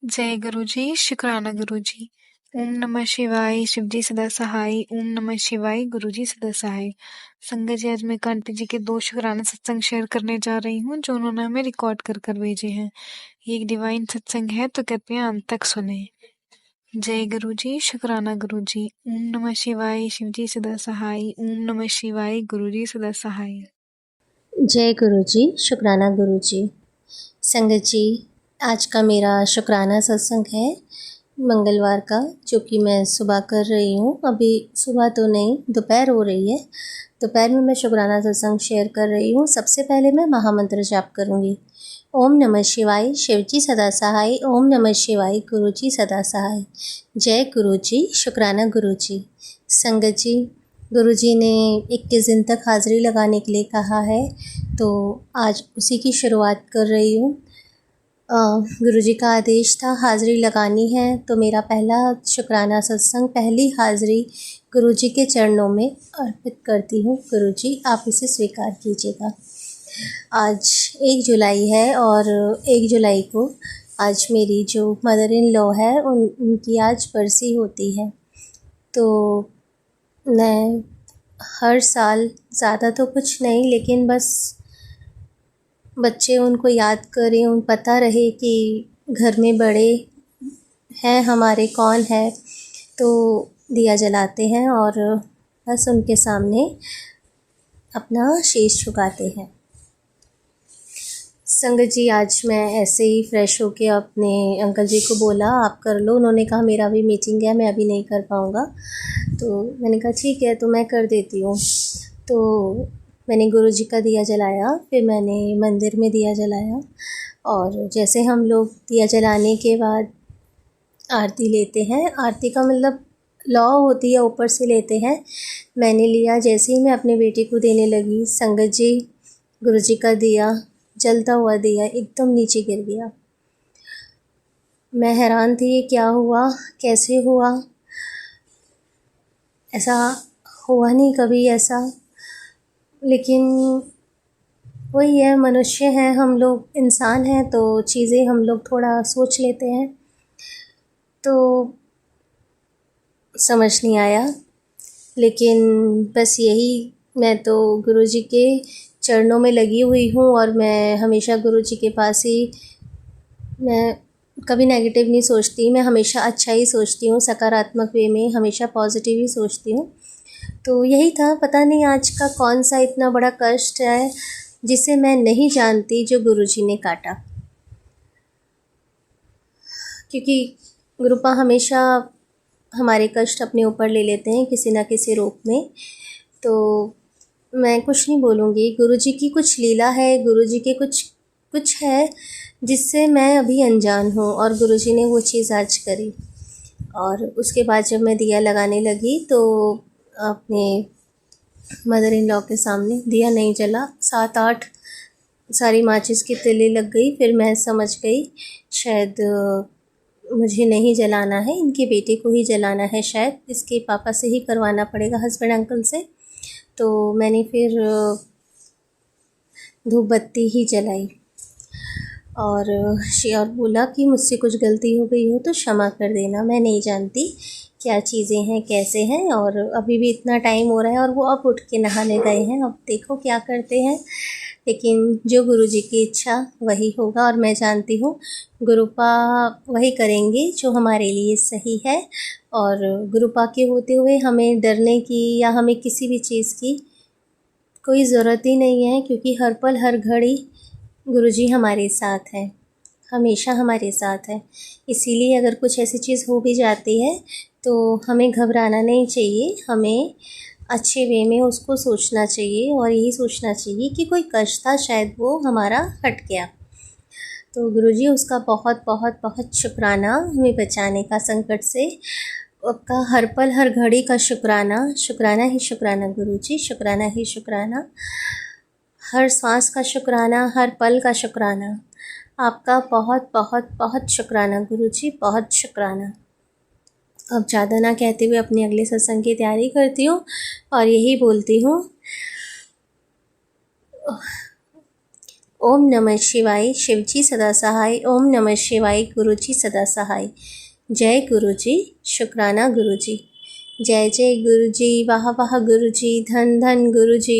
जय गुरुजी, शुक्राना गुरुजी। ओम नमः शिवाय, शिवजी सदा सहाय। ओम नमः शिवाय, गुरुजी सदा सहाय। संगत जी, आज मैं कांटी जी के 2 शुक्राना सत्संग शेयर करने जा रही हूँ जो उन्होंने हमें रिकॉर्ड कर भेजे हैं। ये एक डिवाइन सत्संग है तो कृपया अंत तक सुने। जय गुरुजी, शुक्राना गुरुजी। ओम नमः शिवाय, शिवजी सदा सहाय। ओम नमः शिवाय, गुरुजी सदा सहाय। जय गुरुजी, शुक्राना गुरुजी। संगत जी, आज का मेरा शुक्राना सत्संग है मंगलवार का, जो कि मैं सुबह कर रही हूँ। अभी सुबह तो नहीं, दोपहर हो रही है। दोपहर में मैं शुक्राना सत्संग शेयर कर रही हूँ। सबसे पहले मैं महामंत्र जाप करूँगी। ओम नमः शिवाय, शिवजी सदा सहाय। ओम नमः शिवाय, गुरुजी सदा सहाय। जय गुरुजी, शुक्राना गुरुजी। संगत जी, गुरुजी ने 21 दिन तक हाज़िरी लगाने के लिए कहा है, तो आज उसी की शुरुआत कर रही हूँ। गुरुजी का आदेश था हाज़िरी लगानी है, तो मेरा पहला शुक्राना सत्संग, पहली हाज़िरी गुरुजी के चरणों में अर्पित करती हूँ। गुरुजी, आप इसे स्वीकार कीजिएगा। आज 1 जुलाई है और 1 जुलाई को आज मेरी जो मदर इन लॉ है उनकी आज बरसी होती है। तो मैं हर साल, ज़्यादा तो कुछ नहीं, लेकिन बस बच्चे उनको याद करें, उन पता रहे कि घर में बड़े हैं हमारे कौन है, तो दिया जलाते हैं और बस उनके सामने अपना शीश झुकाते हैं। संगत जी, आज मैं ऐसे ही फ्रेश होके अपने अंकल जी को बोला आप कर लो। उन्होंने कहा मेरा भी मीटिंग है, मैं अभी नहीं कर पाऊँगा। तो मैंने कहा ठीक है, तो मैं कर देती हूँ। तो मैंने गुरुजी का दिया जलाया, फिर मैंने मंदिर में दिया जलाया, और जैसे हम लोग दिया जलाने के बाद आरती लेते हैं, आरती का मतलब लौ होती है, ऊपर से लेते हैं। मैंने लिया, जैसे ही मैं अपने बेटे को देने लगी, संगत जी, गुरुजी का दिया, जलता हुआ दिया एकदम नीचे गिर गया। मैं हैरान थी, ये क्या हुआ, कैसे हुआ, ऐसा हुआ नहीं कभी ऐसा। लेकिन वही है, मनुष्य हैं हम लोग, इंसान हैं, तो चीज़ें हम लोग थोड़ा सोच लेते हैं, तो समझ नहीं आया। लेकिन बस यही, मैं तो गुरुजी के चरणों में लगी हुई हूँ और मैं हमेशा गुरुजी के पास ही, मैं कभी नेगेटिव नहीं सोचती, मैं हमेशा अच्छा ही सोचती हूँ, सकारात्मक वे में हमेशा पॉजिटिव ही सोचती हूँ। तो यही था, पता नहीं आज का कौन सा इतना बड़ा कष्ट है जिसे मैं नहीं जानती, जो गुरुजी ने काटा। क्योंकि गुरुपा हमेशा हमारे कष्ट अपने ऊपर ले लेते हैं किसी न किसी रूप में। तो मैं कुछ नहीं बोलूँगी, गुरुजी की कुछ लीला है, गुरुजी के कुछ है जिससे मैं अभी अनजान हूँ, और गुरुजी ने वो चीज़ आज करी। और उसके बाद जब मैं दिया लगाने लगी तो अपने मदर इन लॉ के सामने दिया नहीं जला, 7-8 सारी माचिस की तिली लग गई। फिर मैं समझ गई शायद मुझे नहीं जलाना है, इनके बेटे को ही जलाना है, शायद इसके पापा से ही करवाना पड़ेगा, हस्बैंड अंकल से। तो मैंने फिर धूप बत्ती ही जलाई और और बोला कि मुझसे कुछ गलती हो गई हो तो क्षमा कर देना, मैं नहीं जानती क्या चीज़ें हैं, कैसे हैं, और अभी भी इतना टाइम हो रहा है और वो अब उठ के नहाने गए हैं, अब देखो क्या करते हैं। लेकिन जो गुरुजी की इच्छा वही होगा, और मैं जानती हूँ गुरुपा वही करेंगे जो हमारे लिए सही है। और गुरुपा के होते हुए हमें डरने की या हमें किसी भी चीज़ की कोई ज़रूरत ही नहीं है, क्योंकि हर पल हर घड़ी गुरुजी हमारे साथ हैं, हमेशा हमारे साथ है। इसीलिए अगर कुछ ऐसी चीज़ हो भी जाती है तो हमें घबराना नहीं चाहिए, हमें अच्छे वे में उसको सोचना चाहिए, और यही सोचना चाहिए कि कोई कष्ट था, शायद वो हमारा हट गया। तो गुरुजी, उसका बहुत बहुत बहुत शुक्राना, हमें बचाने का संकट से। आपका हर पल हर घड़ी का शुक्राना, शुक्राना ही शुक्राना गुरुजी, शुक्राना ही शुक्राना। हर सांस का शुक्राना, हर पल का शुक्राना। आपका बहुत बहुत बहुत शुक्राना गुरुजी, बहुत शुक्राना। अब ज़्यादा ना कहते हुए अपने अगले सत्संग की तैयारी करती हूँ और यही बोलती हूँ, ओम नमः शिवाय, शिवजी सदा सहाय। ओम नमः शिवाय, गुरुजी सदा सहाय। जय गुरुजी, शुक्राना गुरुजी। जय जय गुरुजी, वाह वाह गुरुजी, धन धन गुरुजी।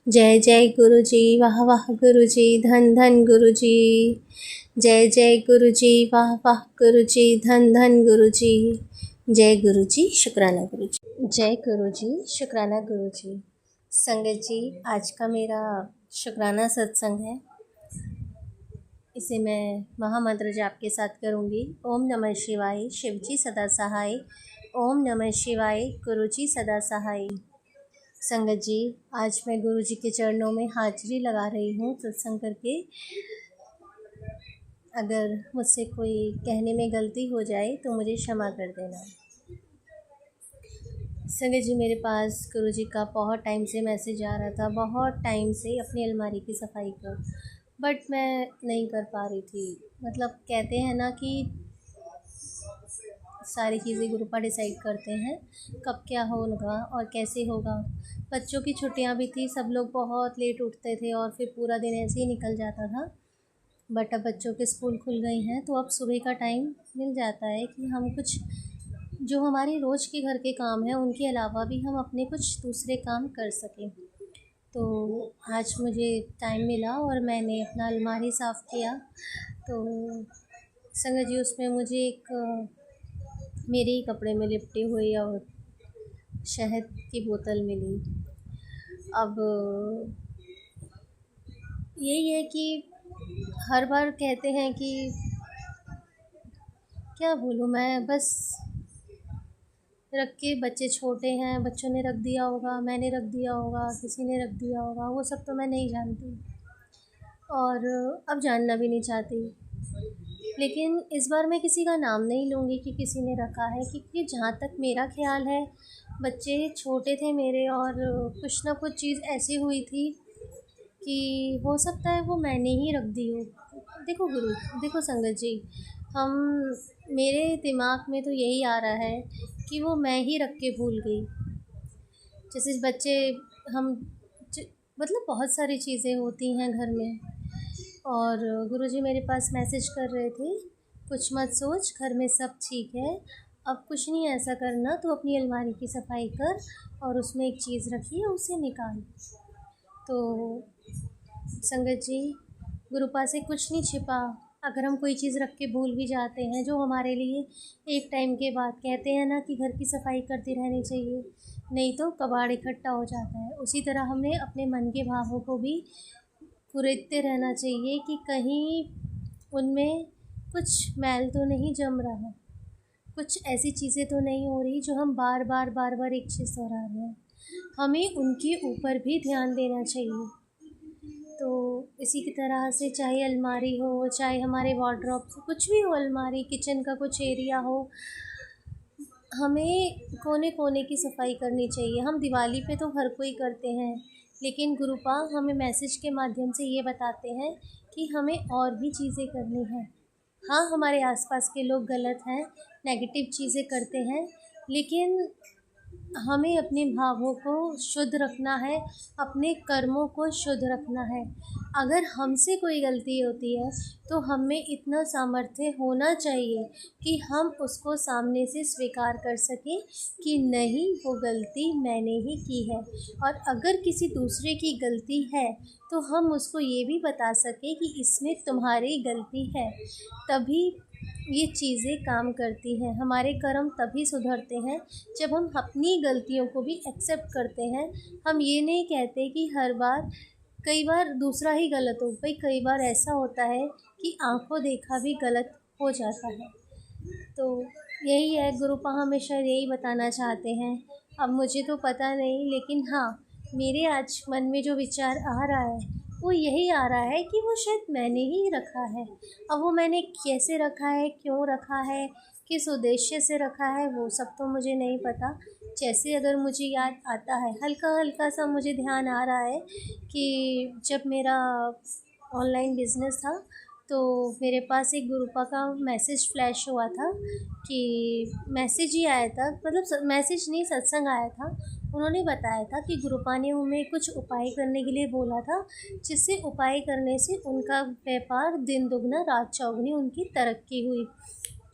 जय जय गुरुजी, वाह वाह गुरुजी, धन धन गुरुजी। जय जय गुरुजी, वाह वाह गुरुजी, धन धन गुरुजी। जय गुरुजी, शुक्राना गुरुजी। जय गुरुजी, शुक्राना गुरुजी। संगत जी, आज का मेरा शुक्राना सत्संग है। इसे मैं महामंत्र जाप के साथ करूँगी। ओम नमः शिवाय, शिवजी सदा सहाय। ओम नमः शिवाय, गुरुजी सदा सहाय। संगत जी, आज मैं गुरुजी के चरणों में हाजिरी लगा रही हूँ सत्संग करके। अगर मुझसे कोई कहने में गलती हो जाए तो मुझे क्षमा कर देना। संगत जी, मेरे पास गुरुजी का बहुत टाइम से मैसेज आ रहा था, बहुत टाइम से, अपनी अलमारी की सफाई कर, बट मैं नहीं कर पा रही थी। मतलब कहते हैं ना कि सारी चीज़ें गुरुपा डिसाइड करते हैं कब क्या होगा और कैसे होगा। बच्चों की छुट्टियां भी थी, सब लोग बहुत लेट उठते थे और फिर पूरा दिन ऐसे ही निकल जाता था। बट अब बच्चों के स्कूल खुल गए हैं तो अब सुबह का टाइम मिल जाता है कि हम कुछ जो हमारे रोज़ के घर के काम हैं उनके अलावा भी हम अपने कुछ दूसरे काम कर सकें। तो आज मुझे टाइम मिला और मैंने अपना अलमारी साफ़ किया। तो संगत जी, उसमें मुझे एक मेरे ही कपड़े में लिपटी हुई और शहद की बोतल मिली। अब यही है कि हर बार कहते हैं कि क्या बोलूँ मैं, बस रख के, बच्चे छोटे हैं, बच्चों ने रख दिया होगा, मैंने रख दिया होगा, किसी ने रख दिया होगा, वो सब तो मैं नहीं जानती और अब जानना भी नहीं चाहती। लेकिन इस बार मैं किसी का नाम नहीं लूँगी कि किसी ने रखा है, क्योंकि जहाँ तक मेरा ख्याल है बच्चे छोटे थे मेरे और कुछ ना कुछ चीज़ ऐसी हुई थी कि हो सकता है वो मैंने ही रख दी हो। देखो संगत जी, हम मेरे दिमाग में तो यही आ रहा है कि वो मैं ही रख के भूल गई। जैसे बच्चे हम मतलब बहुत सारी चीज़ें होती हैं घर में। और गुरुजी मेरे पास मैसेज कर रहे थे, कुछ मत सोच, घर में सब ठीक है, अब कुछ नहीं ऐसा करना, तो अपनी अलमारी की सफाई कर और उसमें एक चीज़ रखी है उसे निकाल। तो संगत जी, गुरुपा से कुछ नहीं छिपा। अगर हम कोई चीज़ रख के भूल भी जाते हैं जो हमारे लिए एक टाइम के बाद, कहते हैं ना कि घर की सफाई करती रहनी चाहिए, नहीं तो कबाड़ इकट्ठा हो जाता है। उसी तरह हमें अपने मन के भावों को भी कुरेदते रहना चाहिए कि कहीं उनमें कुछ मैल तो नहीं जम रहा, कुछ ऐसी चीज़ें तो नहीं हो रही जो हम बार बार एक चीज़ दोहरा रहे हैं। हमें उनके ऊपर भी ध्यान देना चाहिए। तो इसी की तरह से, चाहे अलमारी हो, चाहे हमारे वार्डरोब, कुछ भी हो, अलमारी, किचन का कुछ एरिया हो, हमें कोने कोने की सफाई करनी चाहिए। हम दिवाली पे तो हर कोई करते हैं, लेकिन गुरुपा हमें मैसेज के माध्यम से ये बताते हैं कि हमें और भी चीज़ें करनी हैं। हाँ, हमारे आसपास के लोग गलत हैं, नेगेटिव चीज़ें करते हैं, लेकिन हमें अपने भावों को शुद्ध रखना है, अपने कर्मों को शुद्ध रखना है। अगर हमसे कोई गलती होती है तो हमें इतना सामर्थ्य होना चाहिए कि हम उसको सामने से स्वीकार कर सकें कि नहीं, वो गलती मैंने ही की है। और अगर किसी दूसरे की गलती है तो हम उसको ये भी बता सकें कि इसमें तुम्हारी गलती है। तभी ये चीज़ें काम करती हैं। हमारे कर्म तभी सुधरते हैं जब हम अपनी गलतियों को भी एक्सेप्ट करते हैं। हम ये नहीं कहते कि हर बार, कई बार दूसरा ही गलत हो, भाई कई बार ऐसा होता है कि आंखों देखा भी गलत हो जाता है। तो यही है, गुरुपा हमेशा यही बताना चाहते हैं। अब मुझे तो पता नहीं, लेकिन हाँ, मेरे आज मन में जो विचार आ रहा है वो यही आ रहा है कि वो शायद मैंने ही रखा है। अब वो मैंने कैसे रखा है, क्यों रखा है, किस उद्देश्य से रखा है, वो सब तो मुझे नहीं पता। जैसे अगर मुझे याद आता है, हल्का हल्का सा मुझे ध्यान आ रहा है कि जब मेरा ऑनलाइन बिज़नेस था तो मेरे पास एक गुरुपा का मैसेज फ्लैश हुआ था कि मैसेज ही आया था, मतलब मैसेज नहीं, सत्संग आया था उन्होंने बताया था कि गुरुपा ने उन्हें कुछ उपाय करने के लिए बोला था, जिससे उपाय करने से उनका व्यापार दिन दुगना रात चौगुनी उनकी तरक्की हुई।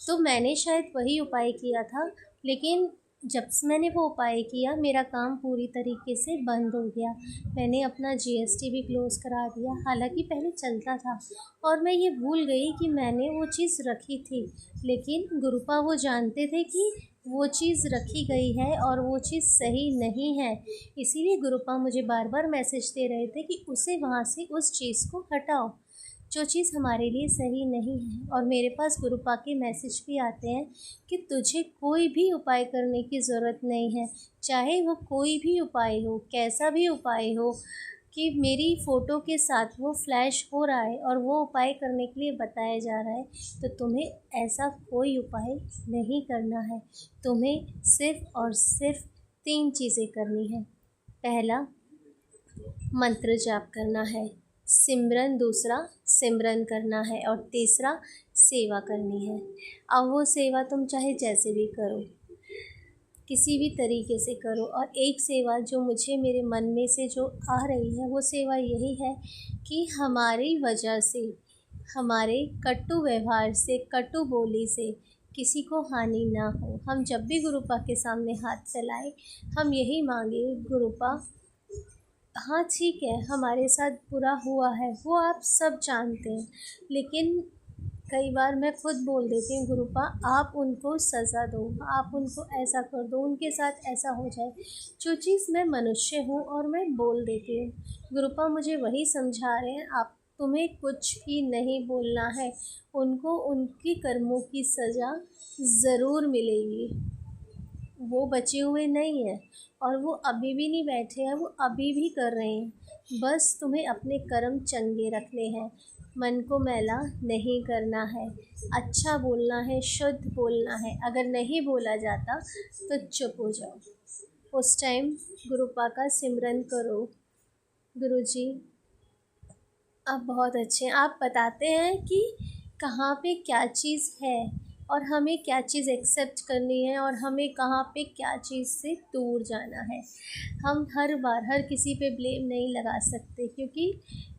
तो मैंने शायद वही उपाय किया था, लेकिन जब से मैंने वो उपाय किया मेरा काम पूरी तरीके से बंद हो गया। मैंने अपना जीएसटी भी क्लोज़ करा दिया, हालांकि पहले चलता था, और मैं ये भूल गई कि मैंने वो चीज़ रखी थी। लेकिन गुरुपा वो जानते थे कि वो चीज़ रखी गई है और वो चीज़ सही नहीं है, इसीलिए गुरुपा मुझे बार बार मैसेज दे रहे थे कि उसे वहाँ से उस चीज़ को हटाओ, जो चीज़ हमारे लिए सही नहीं है। और मेरे पास गुरुपा के मैसेज भी आते हैं कि तुझे कोई भी उपाय करने की ज़रूरत नहीं है, चाहे वो कोई भी उपाय हो, कैसा भी उपाय हो, कि मेरी फ़ोटो के साथ वो फ्लैश हो रहा है और वो उपाय करने के लिए बताया जा रहा है, तो तुम्हें ऐसा कोई उपाय नहीं करना है। तुम्हें सिर्फ़ और सिर्फ 3 चीज़ें करनी है। पहला, मंत्र जाप करना है। दूसरा सिमरन करना है, और तीसरा सेवा करनी है। अब वो सेवा तुम चाहे जैसे भी करो, किसी भी तरीके से करो। और एक सेवा जो मुझे मेरे मन में से जो आ रही है, वो सेवा यही है कि हमारी वजह से, हमारे कटु व्यवहार से, कटु बोली से किसी को हानि ना हो। हम जब भी गुरुपा के सामने हाथ फैलाएं, हम यही मांगे, गुरुपा हाँ ठीक है, हमारे साथ बुरा हुआ है, वो आप सब जानते हैं, लेकिन कई बार मैं खुद बोल देती हूँ, गुरुपा आप उनको सज़ा दो, आप उनको ऐसा कर दो, उनके साथ ऐसा हो जाए। जो चीज़ मैं मनुष्य हूँ और मैं बोल देती हूँ। गुरुपा मुझे वही समझा रहे हैं, आप तुम्हें कुछ भी नहीं बोलना है, उनको उनकी कर्मों की सज़ा ज़रूर मिलेगी। वो बचे हुए नहीं हैं, और वो अभी भी नहीं बैठे हैं, वो अभी भी कर रहे हैं। बस तुम्हें अपने कर्म चंगे रखने हैं, मन को मैला नहीं करना है, अच्छा बोलना है, शुद्ध बोलना है। अगर नहीं बोला जाता तो चुप हो जाओ, उस टाइम गुरुपा का सिमरन करो। गुरुजी आप बहुत अच्छे हैं, आप बताते हैं कि कहाँ पे क्या चीज़ है और हमें क्या चीज़ एक्सेप्ट करनी है और हमें कहाँ पे क्या चीज़ से दूर जाना है। हम हर बार हर किसी पे ब्लेम नहीं लगा सकते, क्योंकि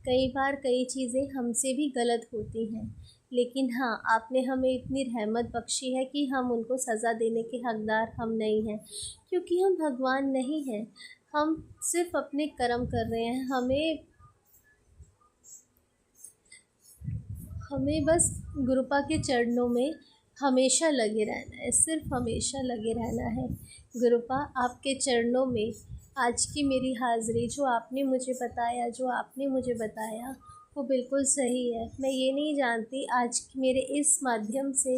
कई बार कई चीज़ें हमसे भी गलत होती हैं। लेकिन हाँ, आपने हमें इतनी रहमत बख्शी है कि हम उनको सज़ा देने के हकदार हम नहीं हैं, क्योंकि हम भगवान नहीं हैं। हम सिर्फ अपने कर्म कर रहे हैं। हमें बस गुरुपा के चरणों में हमेशा लगे रहना है, सिर्फ हमेशा लगे रहना है। गुरुपा आपके चरणों में आज की मेरी हाज़िरी, जो आपने मुझे बताया वो बिल्कुल सही है। मैं ये नहीं जानती, आज मेरे इस माध्यम से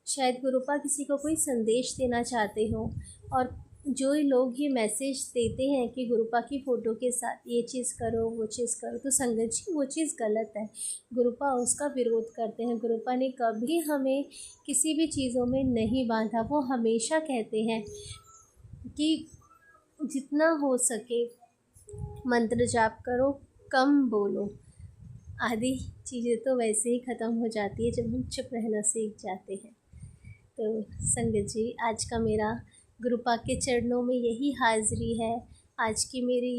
शायद गुरुपा किसी को कोई संदेश देना चाहते हो, और जो लोग ये मैसेज देते हैं कि गुरुपा की फ़ोटो के साथ ये चीज़ करो, वो चीज़ करो, तो संगत जी वो चीज़ गलत है। गुरुपा उसका विरोध करते हैं। गुरुपा ने कभी हमें किसी भी चीज़ों में नहीं बांधा। वो हमेशा कहते हैं कि जितना हो सके मंत्र जाप करो, कम बोलो। आधी चीज़ें तो वैसे ही ख़त्म हो जाती है जब हम चुप रहना सीख जाते हैं। तो संगत जी, आज का मेरा गुरुपा के चरणों में यही हाज़िरी है। आज की मेरी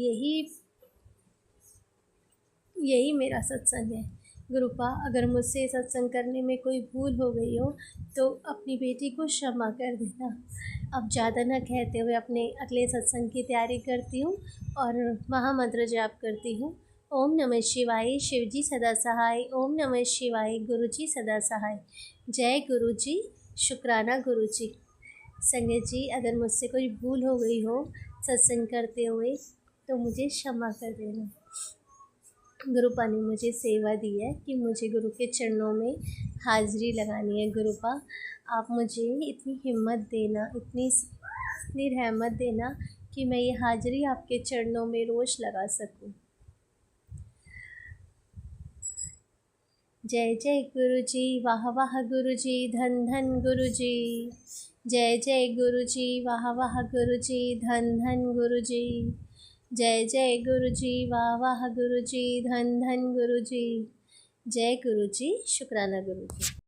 यही मेरा सत्संग है। गुरुपा, अगर मुझसे सत्संग करने में कोई भूल हो गई हो तो अपनी बेटी को क्षमा कर देना। अब ज़्यादा ना कहते हुए अपने अगले सत्संग की तैयारी करती हूँ और महामंत्र जाप करती हूँ। ओम नमः शिवाय, शिवजी सदा सहाय। ओम नमः शिवाय, गुरुजी सदा सहाय। जय गुरुजी, शुक्राना गुरुजी। संगत जी, अगर मुझसे कोई भूल हो गई हो सत्संग करते हुए तो मुझे क्षमा कर देना। गुरुपा ने मुझे सेवा दी है कि मुझे गुरु के चरणों में हाज़िरी लगानी है। गुरुपा, आप मुझे इतनी हिम्मत देना, इतनी रहमत देना कि मैं ये हाज़िरी आपके चरणों में रोज़ लगा सकूं। जय जय गुरुजी, वाह वाह गुरुजी, धन धन गुरुजी। जय जय गुरुजी, वाह वाह गुरुजी, धन धन गुरुजी। जय जय गुरुजी, वाह वाह गुरुजी, धन धन गुरुजी। जय गुरुजी, शुक्राना गुरुजी।